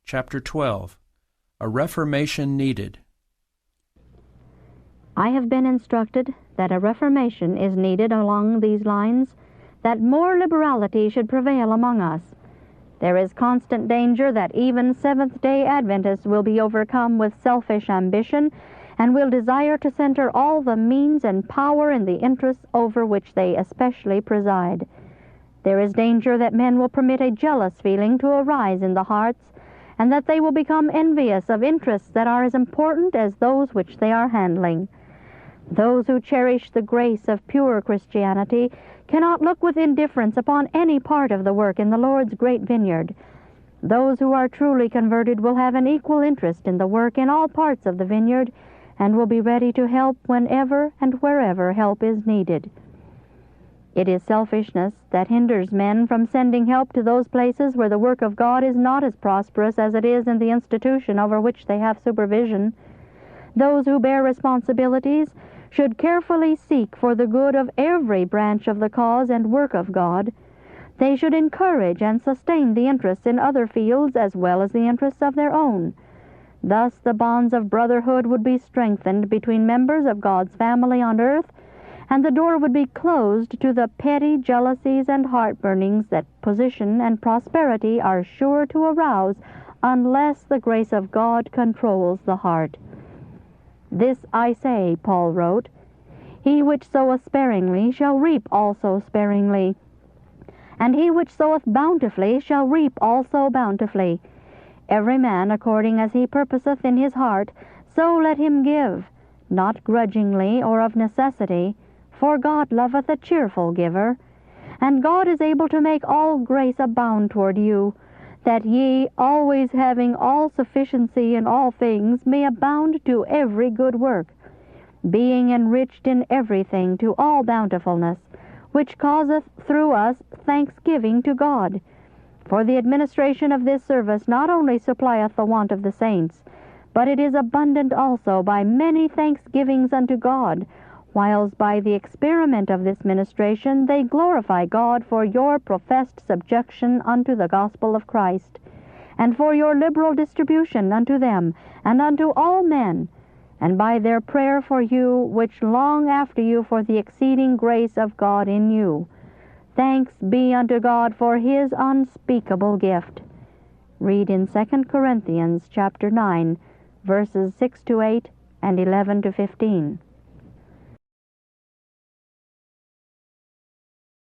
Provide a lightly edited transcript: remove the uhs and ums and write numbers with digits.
Chapter 12. A Reformation Needed. I have been instructed that a reformation is needed along these lines, that more liberality should prevail among us. There is constant danger that even Seventh-day Adventists will be overcome with selfish ambition and will desire to center all the means and power in the interests over which they especially preside. There is danger that men will permit a jealous feeling to arise in the hearts, and that they will become envious of interests that are as important as those which they are handling. Those who cherish the grace of pure Christianity cannot look with indifference upon any part of the work in the Lord's great vineyard. Those who are truly converted will have an equal interest in the work in all parts of the vineyard, and will be ready to help whenever and wherever help is needed. It is selfishness that hinders men from sending help to those places where the work of God is not as prosperous as it is in the institution over which they have supervision. Those who bear responsibilities should carefully seek for the good of every branch of the cause and work of God. They should encourage and sustain the interests in other fields as well as the interests of their own. Thus the bonds of brotherhood would be strengthened between members of God's family on earth, and the door would be closed to the petty jealousies and heartburnings that position and prosperity are sure to arouse unless the grace of God controls the heart. "This I say," Paul wrote, "he which soweth sparingly shall reap also sparingly, and he which soweth bountifully shall reap also bountifully. Every man according as he purposeth in his heart, so let him give, not grudgingly or of necessity, for God loveth a cheerful giver. And God is able to make all grace abound toward you, that ye, always having all sufficiency in all things, may abound to every good work, being enriched in everything to all bountifulness, which causeth through us thanksgiving to God. For the administration of this service not only supplieth the want of the saints, but it is abundant also by many thanksgivings unto God, whiles by the experiment of this ministration they glorify God for your professed subjection unto the gospel of Christ, and for your liberal distribution unto them and unto all men, and by their prayer for you, which long after you for the exceeding grace of God in you. Thanks be unto God for his unspeakable gift." Read in 2 Corinthians chapter 9, verses 6 to 8 and 11 to 15.